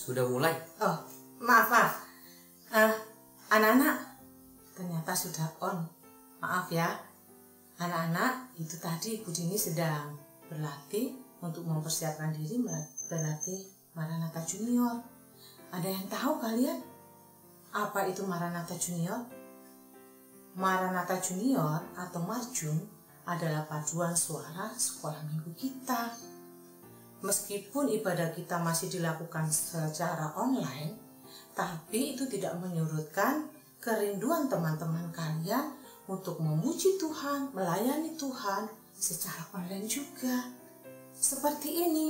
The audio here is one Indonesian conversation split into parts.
sudah mulai. Oh, maaf. Anak-anak ternyata sudah on. Maaf ya. Anak-anak, itu tadi Ibu Dini sedang berlatih untuk mempersiapkan diri berlatih Maranatha Junior. Ada yang tahu kalian apa itu Maranatha Junior? Maranatha Junior atau Marjun adalah paduan suara sekolah minggu kita. Meskipun ibadah kita masih dilakukan secara online, tapi itu tidak menyurutkan kerinduan teman-teman kalian untuk memuji Tuhan, melayani Tuhan secara online juga. Seperti ini.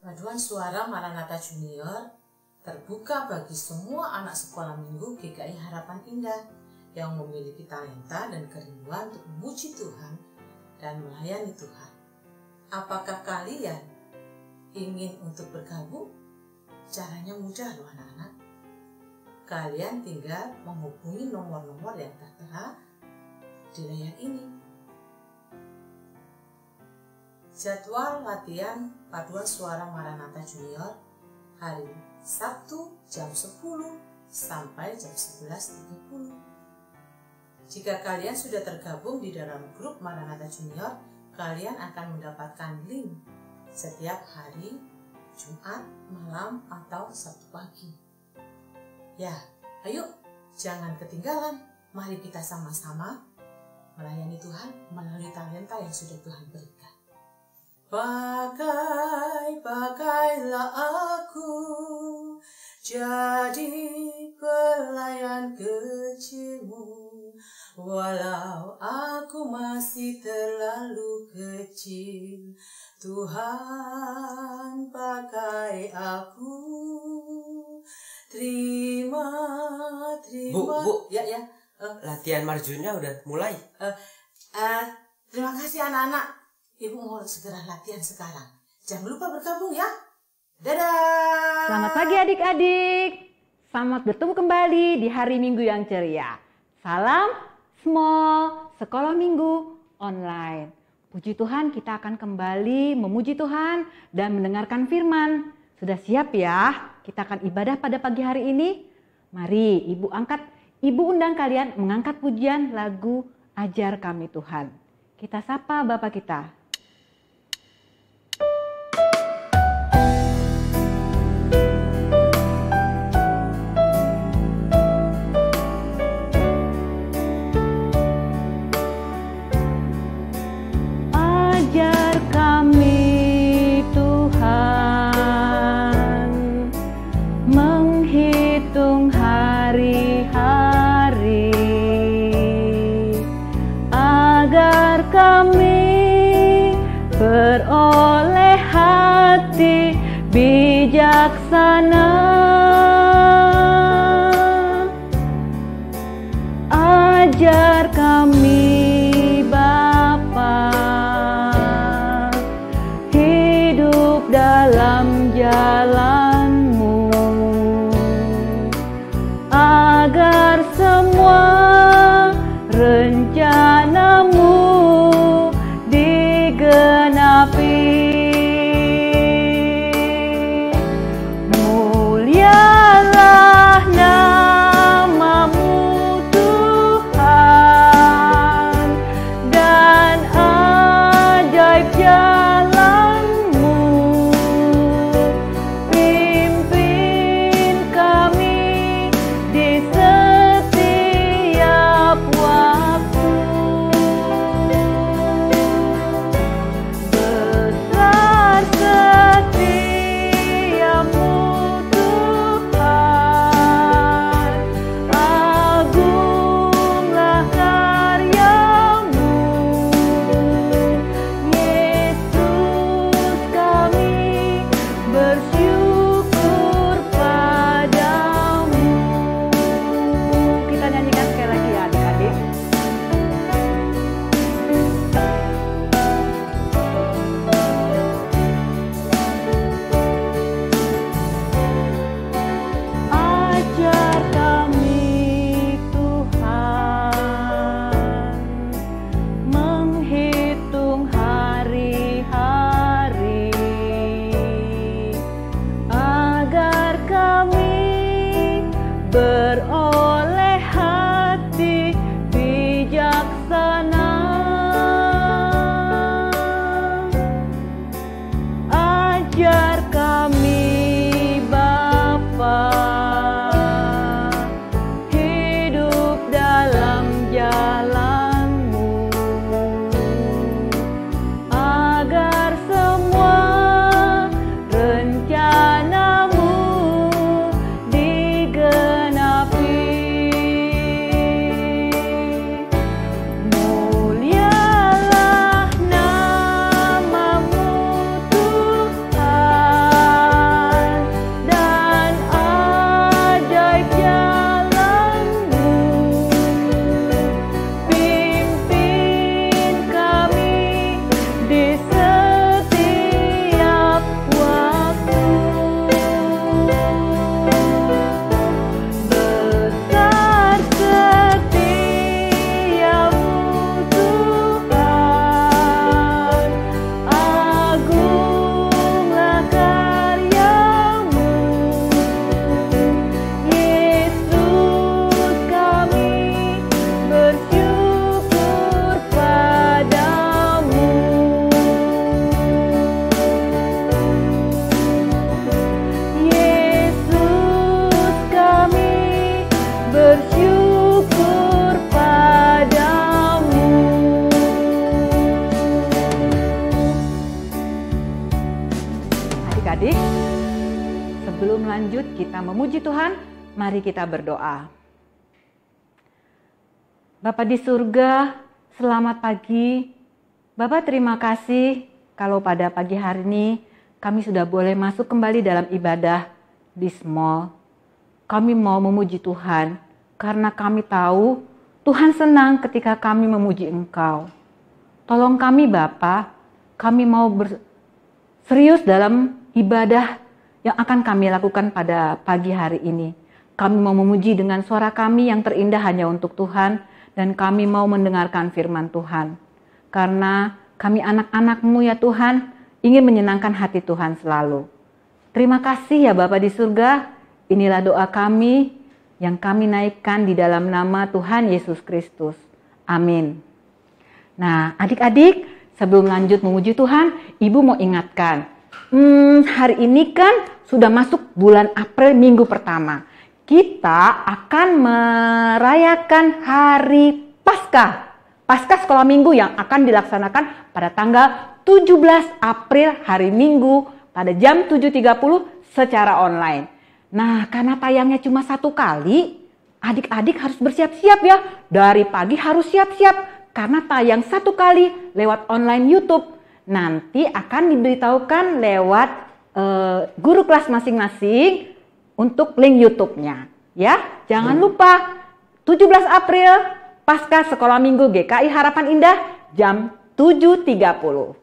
Paduan suara Maranatha Junior terbuka bagi semua anak sekolah minggu GKI Harapan Indah yang memiliki talenta dan kerinduan untuk memuji Tuhan dan melayani Tuhan. Apakah kalian ingin untuk bergabung? Caranya mudah loh anak-anak. Kalian tinggal menghubungi nomor-nomor yang tertera di layar ini. Jadwal latihan paduan suara Maranatha Junior hari Sabtu jam 10 sampai jam 11.30. Jika kalian sudah tergabung di dalam grup Maranatha Junior, kalian akan mendapatkan link setiap hari Jumat malam atau Sabtu pagi. Ya, ayo jangan ketinggalan. Mari kita sama-sama melayani Tuhan melalui talenta yang sudah Tuhan berikan. Pakailah aku jadi pelayan kecilmu, walau aku masih terlalu kecil. Tuhan pakai aku, terima. Bu. Ya. Latihan Marjunnya udah mulai. Terima kasih anak-anak. Ibu mau segera latihan sekarang. Jangan lupa bergabung ya. Dadah. Selamat pagi adik-adik. Selamat bertemu kembali di hari Minggu yang ceria. Salam Small Sekolah Minggu Online. Puji Tuhan, kita akan kembali memuji Tuhan dan mendengarkan firman. Sudah siap ya? Kita akan ibadah pada pagi hari ini. Mari Ibu undang kalian mengangkat pujian lagu Ajar Kami Tuhan. Kita sapa Bapak kita. Ajar kami Tuhan menghitung hari-hari agar kami beroleh hati bijaksana. Ajar kami Bapa hidup dalam jalan-Mu, agar semua rencana-Mu digenapi. Mulialah nama-Mu Tuhan, dan ajaib jalan kita memuji Tuhan, mari kita berdoa. Bapa di surga, selamat pagi. Bapak terima kasih kalau pada pagi hari ini kami sudah boleh masuk kembali dalam ibadah di Small. Kami mau memuji Tuhan karena kami tahu Tuhan senang ketika kami memuji Engkau. Tolong kami Bapa, kami mau serius dalam ibadah yang akan kami lakukan pada pagi hari ini. Kami mau memuji dengan suara kami yang terindah hanya untuk Tuhan, dan kami mau mendengarkan firman Tuhan. Karena kami anak-anak-Mu ya Tuhan, ingin menyenangkan hati Tuhan selalu. Terima kasih ya Bapa di surga, inilah doa kami yang kami naikkan di dalam nama Tuhan Yesus Kristus. Amin. Nah adik-adik, sebelum lanjut memuji Tuhan, Ibu mau ingatkan, hari ini kan sudah masuk bulan April minggu pertama. Kita akan merayakan hari Paskah. Paskah sekolah minggu yang akan dilaksanakan pada tanggal 17 April hari Minggu pada jam 7.30 secara online. Nah, karena tayangnya cuma 1 kali, adik-adik harus bersiap-siap ya. Dari pagi harus siap-siap karena tayang 1 kali lewat online YouTube. Nanti akan diberitahukan lewat guru kelas masing-masing untuk link YouTube-nya. Ya, jangan lupa 17 April Paskah Sekolah Minggu GKI Harapan Indah jam 7.30.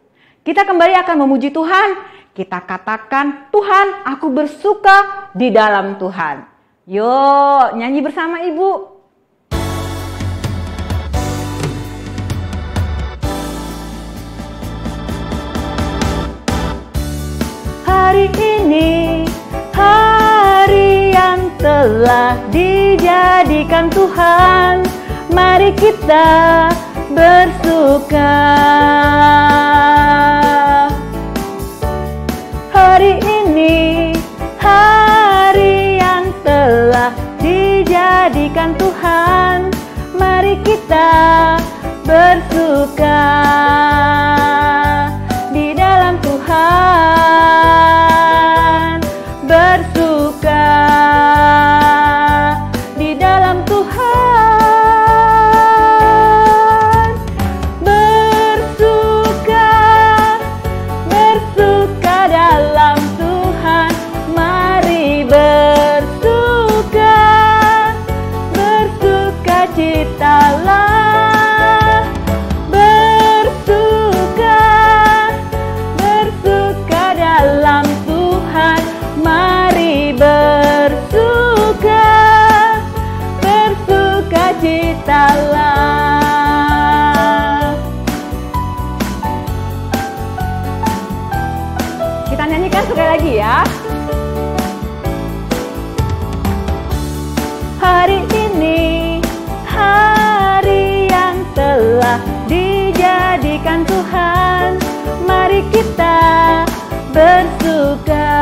Kita kembali akan memuji Tuhan. Kita katakan, Tuhan, aku bersuka di dalam Tuhan. Yuk, nyanyi bersama Ibu. Hari ini, hari yang telah dijadikan Tuhan. Mari kita bersuka. Hari ini hari yang telah dijadikan Tuhan. Mari kita bersuka di dalam Tuhan. Bersuka di dalam Tuhan. Kita nyanyikan sekali lagi ya. Hari ini hari yang telah dijadikan Tuhan. Mari kita bersuka.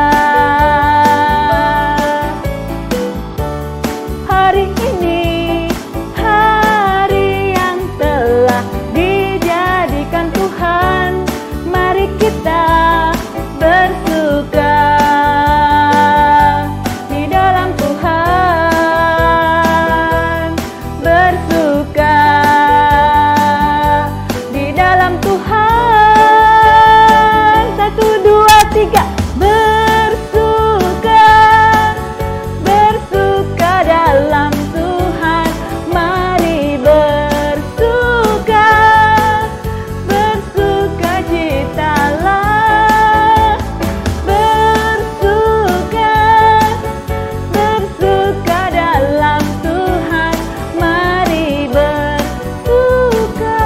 Hari ini hari yang telah dijadikan Tuhan. Mari kita bersuka di dalam Tuhan. Bersuka di dalam Tuhan. 1, 2, 3. Bersuka, bersuka dalam Tuhan. Mari bersuka, bersuka citalah. Bersuka, bersuka dalam Tuhan. Mari bersuka,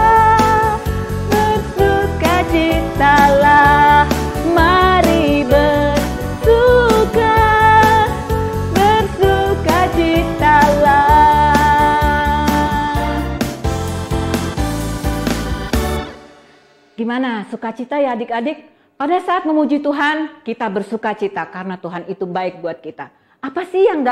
bersuka citalah. Mari bersuka, bersuka citalah. Gimana sukacita ya adik-adik? Pada saat memuji Tuhan, kita bersukacita karena Tuhan itu baik buat kita. Apa sih yang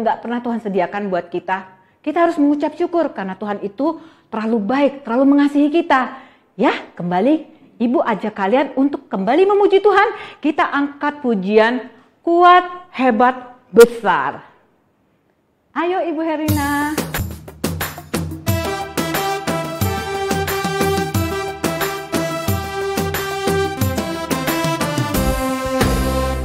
nggak pernah Tuhan sediakan buat kita? Kita harus mengucap syukur karena Tuhan itu terlalu baik, terlalu mengasihi kita. Ya, kembali Ibu ajak kalian untuk kembali memuji Tuhan. Kita angkat pujian kuat, hebat, besar. Ayo Ibu Herina.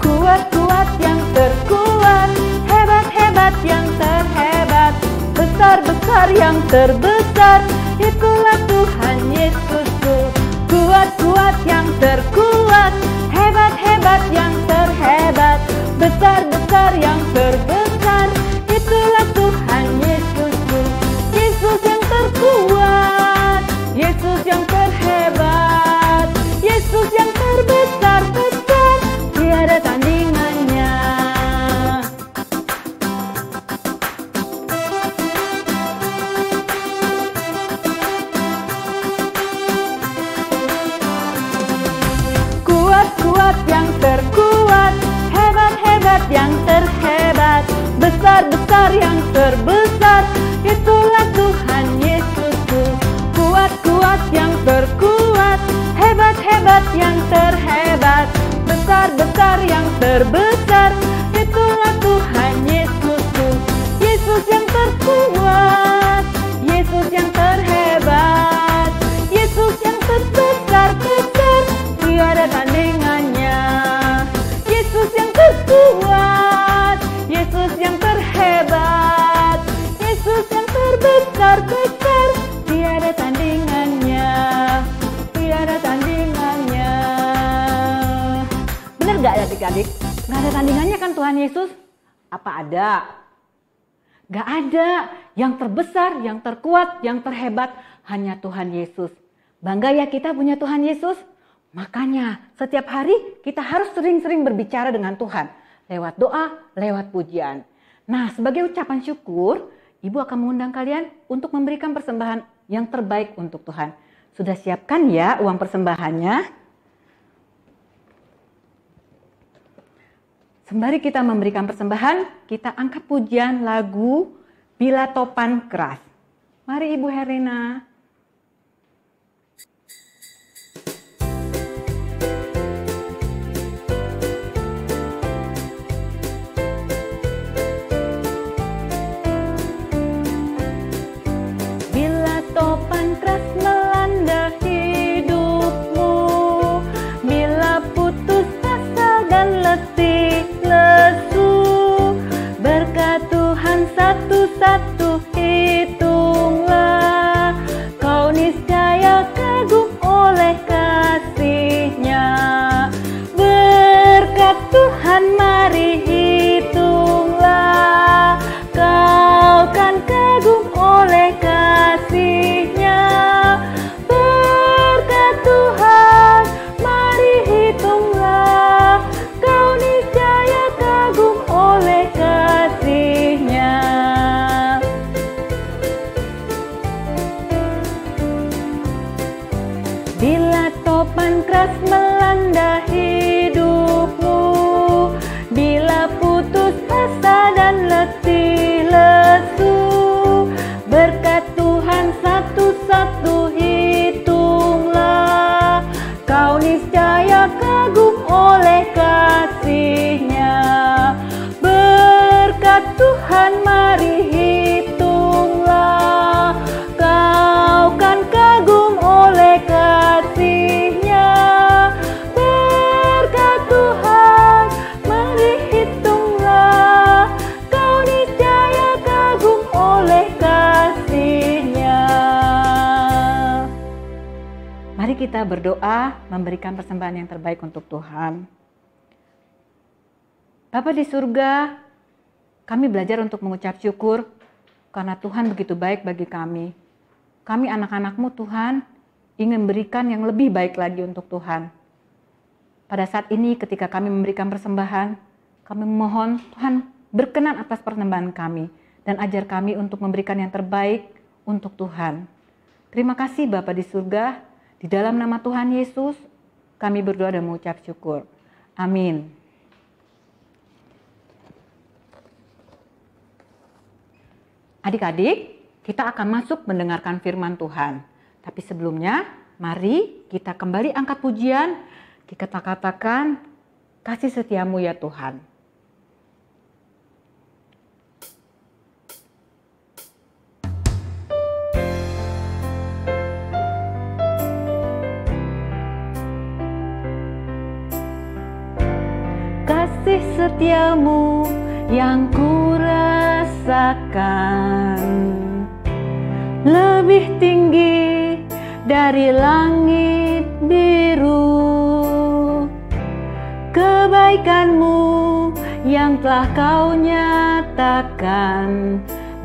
Kuat-kuat yang terkuat, hebat-hebat yang terhebat, besar-besar yang terbesar, itulah Tuhan Yesusku. Kuat-kuat yang terkuat, hebat-hebat yang terhebat, besar-besar yang terbesar, itulah Tuhan Yesusku. Yesus yang terkuat, Yesus yang terhebat, Yesus yang terbesar-besar, tiada tandingannya. Kuat-kuat yang terkuat, hebat-hebat yang terhebat, besar-besar yang terbesar, itulah Tuhan Yesusku. Kuat-kuat yang terkuat, hebat-hebat yang terhebat, besar-besar yang terbesar, itulah Tuhan Yesusku. Yesus yang terkuat, Yesus yang terhebat, Yesus yang terbesar-besar, tiada tandingannya. Yesus yang terkuat, Yesus yang terhebat, Yesus yang terbesar-besar, tiada tandingannya, tiada tandingannya. Benar gak adik-adik? Gak ada tandingannya kan Tuhan Yesus? Apa ada? Gak ada. Yang terbesar, yang terkuat, yang terhebat hanya Tuhan Yesus. Bangga ya kita punya Tuhan Yesus? Makanya setiap hari kita harus sering-sering berbicara dengan Tuhan. Lewat doa, lewat pujian. Nah, sebagai ucapan syukur, Ibu akan mengundang kalian untuk memberikan persembahan yang terbaik untuk Tuhan. Sudah siapkan ya uang persembahannya? Sembari kita memberikan persembahan, kita angkat pujian lagu Bila Topan Keras. Mari Ibu Herina. Bila topan keras melanda hidupmu, bila putus asa dan letih lesu, berkat Tuhan satu-satu hitunglah, kau niscaya kagum oleh kasih-Nya. Berkat Tuhan mari hitunglah, kau kan kagum oleh kasih-Nya. Berkat Tuhan mari hitunglah, kau niscaya kagum oleh kasih-Nya. Bila topan keras melanda hidupmu, bila putus asa dan letih lesu, berkat Tuhan satu-satu hitunglah, kau niscaya kagum oleh kasih-Nya. Berkat Tuhan mari hitunglah, kau kan kagum oleh kasih-Nya. Berkat Tuhan mari hitunglah, kau niscaya kagum oleh kasih-Nya. Mari kita berdoa memberikan persembahan yang terbaik untuk Tuhan. Bapa di surga, kami belajar untuk mengucap syukur karena Tuhan begitu baik bagi kami. Kami anak-anak-Mu Tuhan ingin memberikan yang lebih baik lagi untuk Tuhan. Pada saat ini ketika kami memberikan persembahan, kami memohon Tuhan berkenan atas persembahan kami dan ajar kami untuk memberikan yang terbaik untuk Tuhan. Terima kasih Bapa di surga, di dalam nama Tuhan Yesus kami berdoa dan mengucap syukur. Amin. Adik-adik, kita akan masuk mendengarkan firman Tuhan. Tapi sebelumnya, mari kita kembali angkat pujian. Kita katakan, kasih setiamu ya Tuhan. setiamu yang ku rasakan, lebih tinggi dari langit biru. Kebaikanmu yang telah kau nyatakan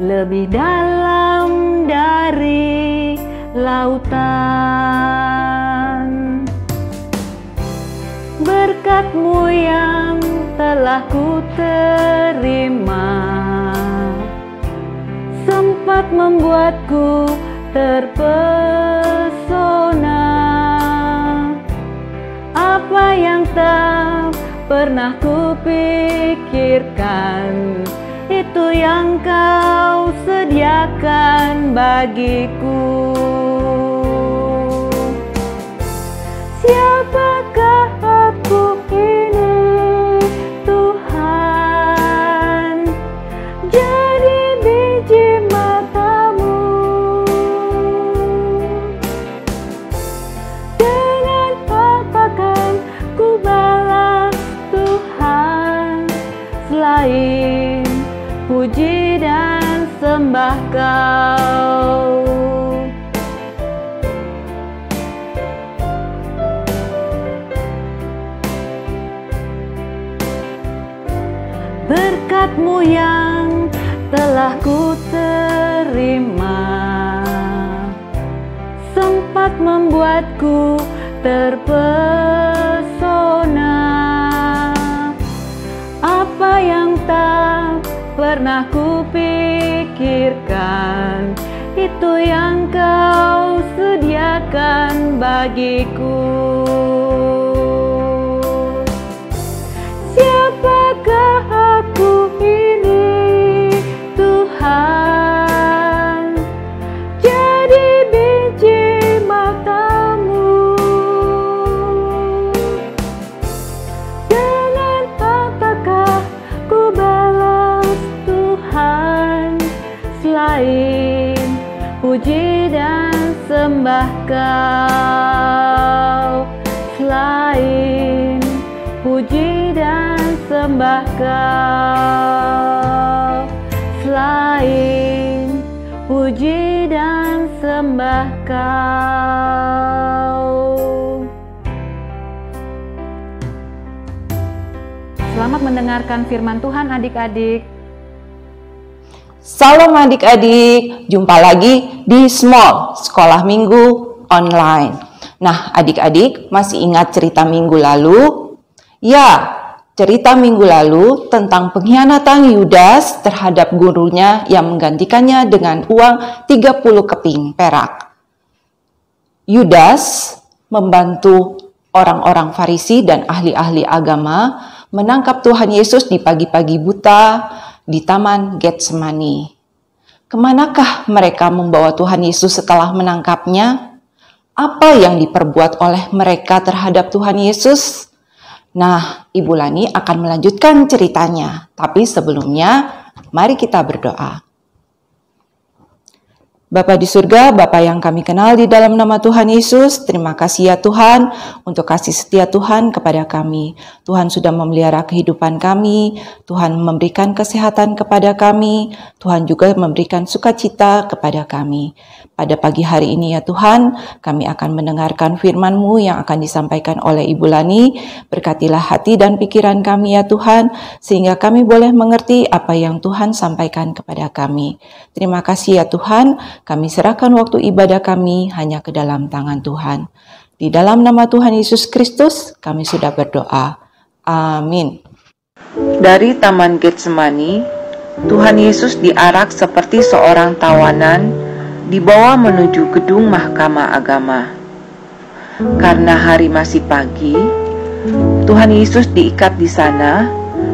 lebih dalam dari lautan. Berkat-Mu yang telah ku terima sempat membuatku terpesona. Apa yang tak pernah ku pikirkan, itu yang Kau sediakan bagiku. Siapakah aku ini, Tuhan? Jadi biji mata-Mu. Dengan apa kan ku balas Tuhan, selain puji dan sembah Kau. Berkat-Mu yang telah ku terima sempat membuatku terpesona. Apa yang tak pernah ku pikirkan, itu yang Kau sediakan bagiku. Siapakah aku ini, Tuhan? Jadi biji mata-Mu. Dengan apakah ku balas Tuhan, selain puji dan sembah Kau, selain puji dan sembah Kau, selain puji dan sembah Kau. Selamat mendengarkan firman Tuhan adik-adik. Salam adik-adik, jumpa lagi di Small Sekolah Minggu Online. Nah, adik-adik masih ingat cerita minggu lalu? Ya, cerita minggu lalu tentang pengkhianatan Yudas terhadap gurunya yang menggantikannya dengan uang 30 keping perak. Yudas membantu orang-orang Farisi dan ahli-ahli agama menangkap Tuhan Yesus di pagi-pagi buta di Taman Getsemani. Kemanakah mereka membawa Tuhan Yesus setelah menangkapnya? Apa yang diperbuat oleh mereka terhadap Tuhan Yesus? Nah, Ibu Lani akan melanjutkan ceritanya. Tapi sebelumnya, mari kita berdoa. Bapa di surga, Bapa yang kami kenal di dalam nama Tuhan Yesus, terima kasih ya Tuhan untuk kasih setia Tuhan kepada kami. Tuhan sudah memelihara kehidupan kami, Tuhan memberikan kesehatan kepada kami, Tuhan juga memberikan sukacita kepada kami. Pada pagi hari ini ya Tuhan, kami akan mendengarkan firman-Mu yang akan disampaikan oleh Ibu Lani. Berkatilah hati dan pikiran kami ya Tuhan, sehingga kami boleh mengerti apa yang Tuhan sampaikan kepada kami. Terima kasih ya Tuhan, kami serahkan waktu ibadah kami hanya ke dalam tangan Tuhan. Di dalam nama Tuhan Yesus Kristus, kami sudah berdoa. Amin. Dari Taman Getsemani, Tuhan Yesus diarak seperti seorang tawanan dibawa menuju gedung Mahkamah Agama. Karena hari masih pagi, Tuhan Yesus diikat di sana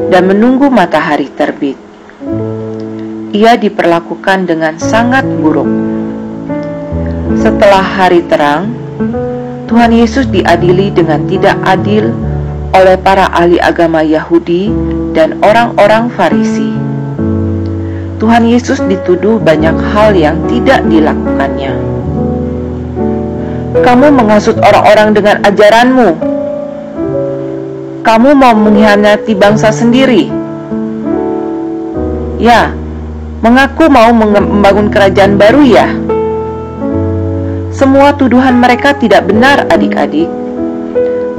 dan menunggu matahari terbit. Ia diperlakukan dengan sangat buruk. Setelah hari terang, Tuhan Yesus diadili dengan tidak adil oleh para ahli agama Yahudi dan orang-orang Farisi. Tuhan Yesus dituduh banyak hal yang tidak dilakukannya. Kamu menghasut orang-orang dengan ajaranmu. kamu mau mengkhianati bangsa sendiri? Ya, mengaku mau membangun kerajaan baru ya? Semua tuduhan mereka tidak benar, adik-adik.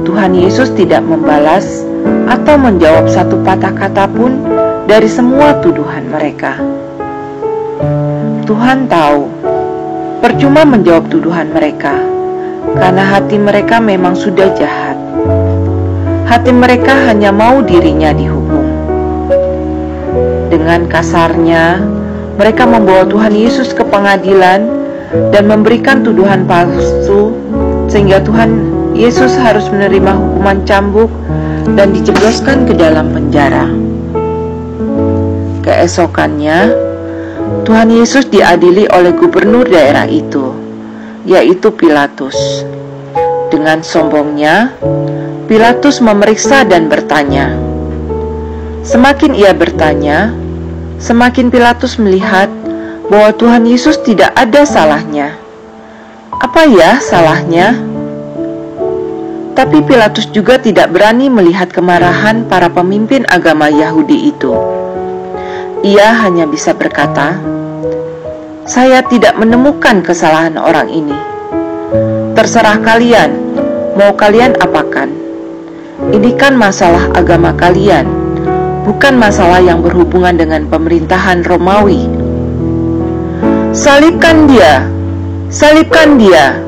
Tuhan Yesus tidak membalas atau menjawab satu patah kata pun dari semua tuduhan mereka. Tuhan tahu, percuma menjawab tuduhan mereka, karena hati mereka memang sudah jahat. Hati mereka hanya mau dirinya dihukum. Dengan kasarnya, mereka membawa Tuhan Yesus ke pengadilan dan memberikan tuduhan palsu, sehingga Tuhan Yesus harus menerima hukuman cambuk dan dijebloskan ke dalam penjara. Keesokannya, Tuhan Yesus diadili oleh gubernur daerah itu, yaitu Pilatus. Dengan sombongnya, Pilatus memeriksa dan bertanya. Semakin ia bertanya, semakin Pilatus melihat bahwa Tuhan Yesus tidak ada salahnya. Apa ya salahnya? Tapi Pilatus juga tidak berani melihat kemarahan para pemimpin agama Yahudi itu. Ia hanya bisa berkata, "Saya tidak menemukan kesalahan orang ini. Terserah kalian, mau kalian apakan. Ini kan masalah agama kalian, bukan masalah yang berhubungan dengan pemerintahan Romawi." "Salibkan dia! Salibkan dia!"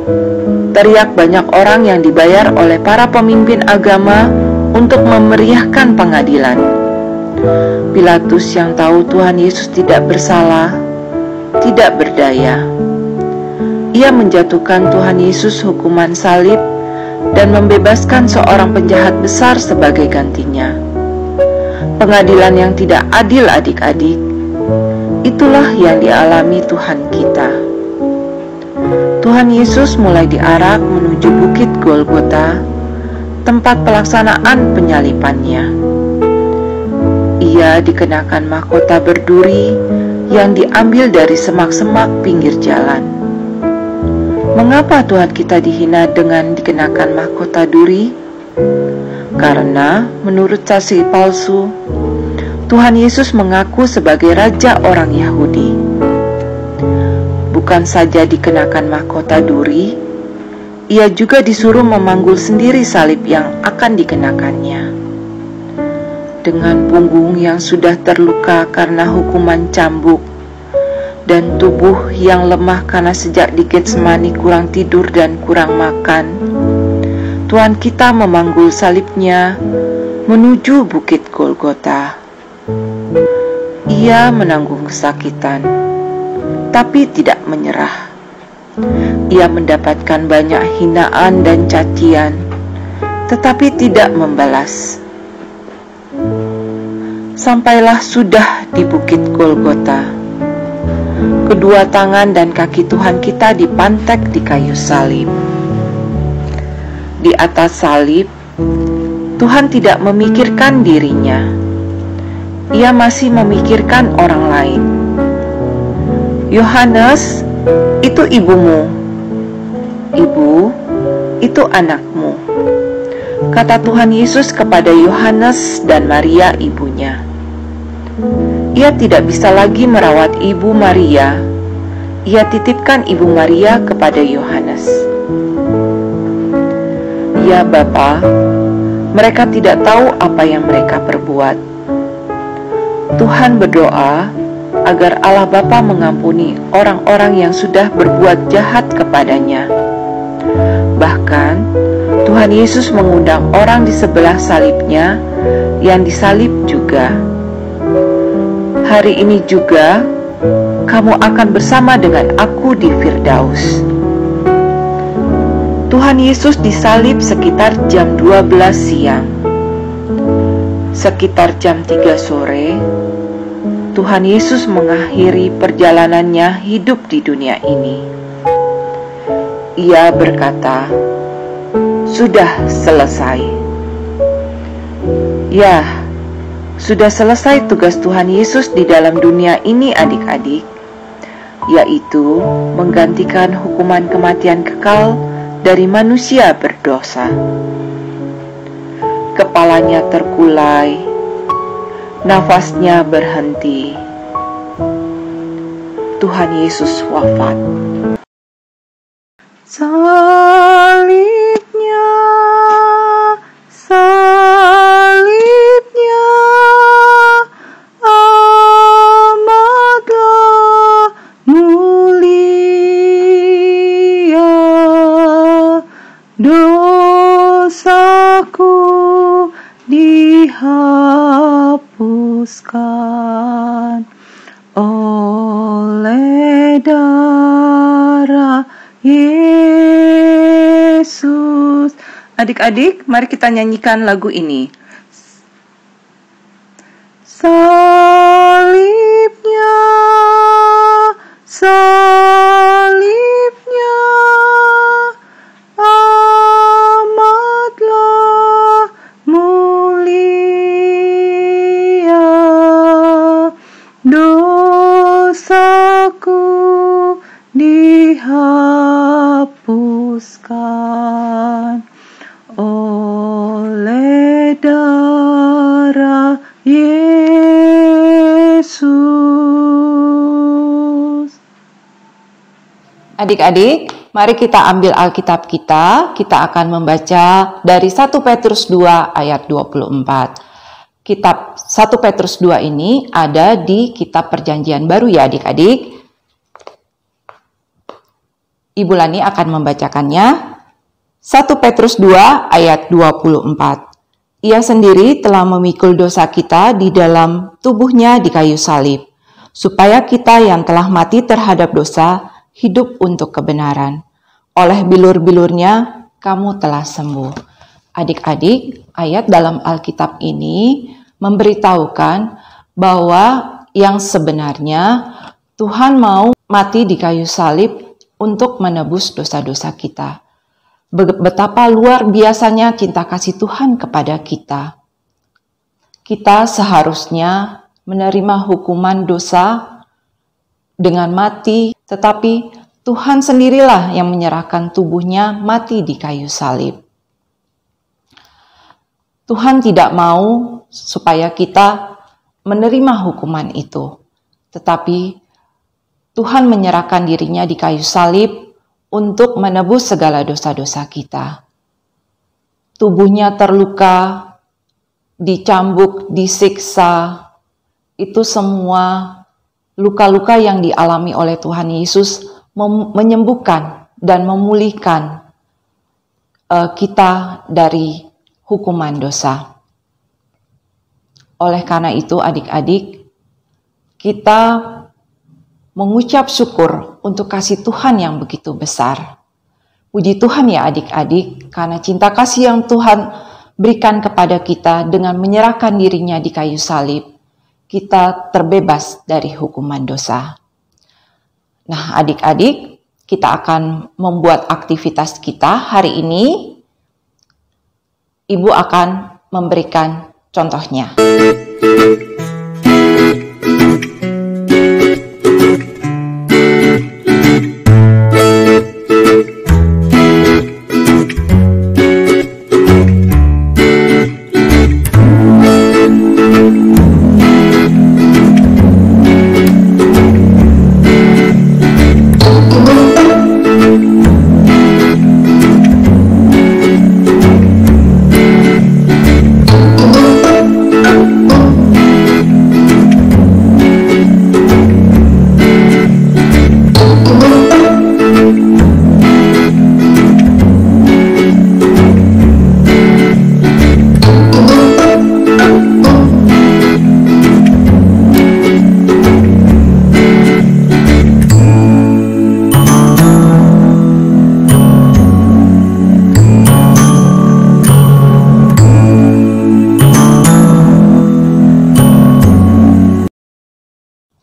teriak banyak orang yang dibayar oleh para pemimpin agama untuk memeriahkan pengadilan. Pilatus yang tahu Tuhan Yesus tidak bersalah, tidak berdaya. Ia menjatuhkan Tuhan Yesus hukuman salib dan membebaskan seorang penjahat besar sebagai gantinya. Pengadilan yang tidak adil, adik-adik. Itulah yang dialami Tuhan kita. Tuhan Yesus mulai diarak menuju Bukit Golgota, tempat pelaksanaan penyalipannya. Ia dikenakan mahkota berduri yang diambil dari semak-semak pinggir jalan. Mengapa Tuhan kita dihina dengan dikenakan mahkota duri? Karena menurut saksi palsu, Tuhan Yesus mengaku sebagai Raja orang Yahudi. Bukan saja dikenakan mahkota duri, ia juga disuruh memanggul sendiri salib yang akan dikenakannya. Dengan punggung yang sudah terluka karena hukuman cambuk, dan tubuh yang lemah karena sejak di Getsemani kurang tidur dan kurang makan, Tuhan kita memanggul salibnya menuju Bukit Golgota. Ia menanggung kesakitan, tapi tidak menyerah. Ia mendapatkan banyak hinaan dan cacian, tetapi tidak membalas. Sampailah sudah di Bukit Golgota. Kedua tangan dan kaki Tuhan kita dipantek di kayu salib. Di atas salib, Tuhan tidak memikirkan dirinya. Ia masih memikirkan orang lain. "Yohanes, itu ibumu. Ibu, itu anakmu," kata Tuhan Yesus kepada Yohanes dan Maria ibunya. Ia tidak bisa lagi merawat ibu Maria. Ia titipkan ibu Maria kepada Yohanes. "Ya Bapa, mereka tidak tahu apa yang mereka perbuat." Tuhan berdoa agar Allah Bapa mengampuni orang-orang yang sudah berbuat jahat kepadanya. Bahkan Tuhan Yesus mengundang orang di sebelah salibnya yang disalib juga. "Hari ini juga kamu akan bersama dengan aku di Firdaus." Tuhan Yesus disalib sekitar jam 12 siang. Sekitar jam 3 sore, Tuhan Yesus mengakhiri perjalanannya hidup di dunia ini. Ia berkata, "Sudah selesai." Ya, sudah selesai tugas Tuhan Yesus di dalam dunia ini, adik-adik, yaitu menggantikan hukuman kematian kekal dari manusia berdosa. kepalanya terkulai, nafasnya berhenti. Tuhan Yesus wafat. Salibnya, salibnya, amatlah mulia. Dosaku dihapuskan oleh darah Yesus. Adik-adik, mari kita nyanyikan lagu ini. Salibnya, salibnya, amatlah mulia. Dosaku dihapuskan oleh darah Yesus. Adik-adik, mari kita ambil Alkitab kita. Kita akan membaca dari 1 Petrus 2 ayat 24. Kitab 1 Petrus 2 ini ada di kitab Perjanjian Baru ya adik-adik. Ibu Lani akan membacakannya. 1 Petrus 2 ayat 24. Ia sendiri telah memikul dosa kita di dalam tubuhnya di kayu salib, supaya kita yang telah mati terhadap dosa hidup untuk kebenaran. Oleh bilur-bilurnya kamu telah sembuh. Adik-adik, ayat dalam Alkitab ini memberitahukan bahwa yang sebenarnya Tuhan mau mati di kayu salib untuk menebus dosa-dosa kita. Betapa luar biasanya cinta kasih Tuhan kepada kita. Kita seharusnya menerima hukuman dosa dengan mati, tetapi Tuhan sendirilah yang menyerahkan tubuhnya mati di kayu salib. Tuhan tidak mau supaya kita menerima hukuman itu, tetapi Tuhan menyerahkan dirinya di kayu salib untuk menebus segala dosa-dosa kita. Tubuhnya terluka, dicambuk, disiksa, itu semua luka-luka yang dialami oleh Tuhan Yesus menyembuhkan dan memulihkan kita dari hukuman dosa. Oleh karena itu adik-adik, kita mengucap syukur untuk kasih Tuhan yang begitu besar. Puji Tuhan ya adik-adik, karena cinta kasih yang Tuhan berikan kepada kita dengan menyerahkan dirinya di kayu salib, kita terbebas dari hukuman dosa. Nah adik-adik, kita akan membuat aktivitas kita hari ini. Ibu akan memberikan contohnya.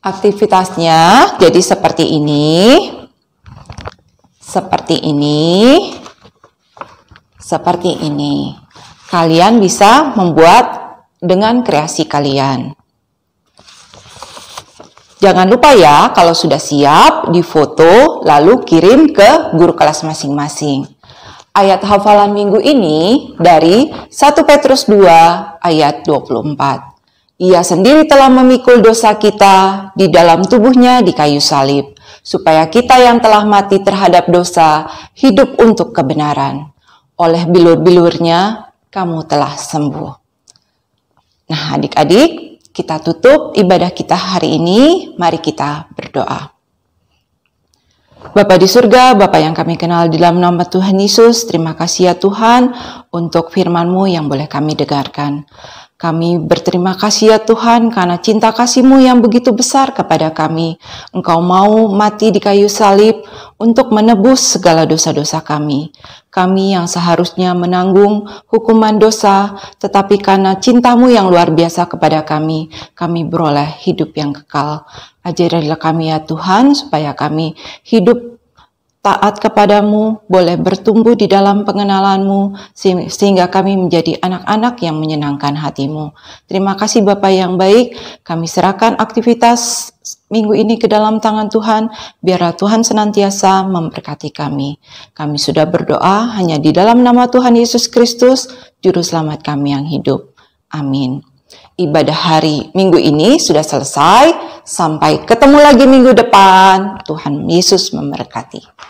Aktivitasnya jadi seperti ini, seperti ini, seperti ini. Kalian bisa membuat dengan kreasi kalian. Jangan lupa ya, kalau sudah siap, difoto lalu kirim ke guru kelas masing-masing. Ayat hafalan minggu ini dari 1 Petrus 2 ayat 24. Ia sendiri telah memikul dosa kita di dalam tubuhnya di kayu salib, supaya kita yang telah mati terhadap dosa hidup untuk kebenaran. Oleh bilur-bilurnya kamu telah sembuh. Nah, adik-adik, kita tutup ibadah kita hari ini. Mari kita berdoa. Bapa di surga, Bapa yang kami kenal di dalam nama Tuhan Yesus, terima kasih ya Tuhan untuk firman-Mu yang boleh kami dengarkan. Kami berterima kasih ya Tuhan karena cinta kasih-Mu yang begitu besar kepada kami. Engkau mau mati di kayu salib untuk menebus segala dosa-dosa kami. Kami yang seharusnya menanggung hukuman dosa, tetapi karena cinta-Mu yang luar biasa kepada kami beroleh hidup yang kekal. Ajarilah kami ya Tuhan supaya kami hidup taat kepadamu, boleh bertumbuh di dalam pengenalan-Mu, sehingga kami menjadi anak-anak yang menyenangkan hati-Mu. Terima kasih Bapa yang baik, kami serahkan aktivitas minggu ini ke dalam tangan Tuhan, biarlah Tuhan senantiasa memberkati kami. Kami sudah berdoa hanya di dalam nama Tuhan Yesus Kristus, Juru Selamat kami yang hidup. Amin. Ibadah hari minggu ini sudah selesai, sampai ketemu lagi minggu depan. Tuhan Yesus memberkati.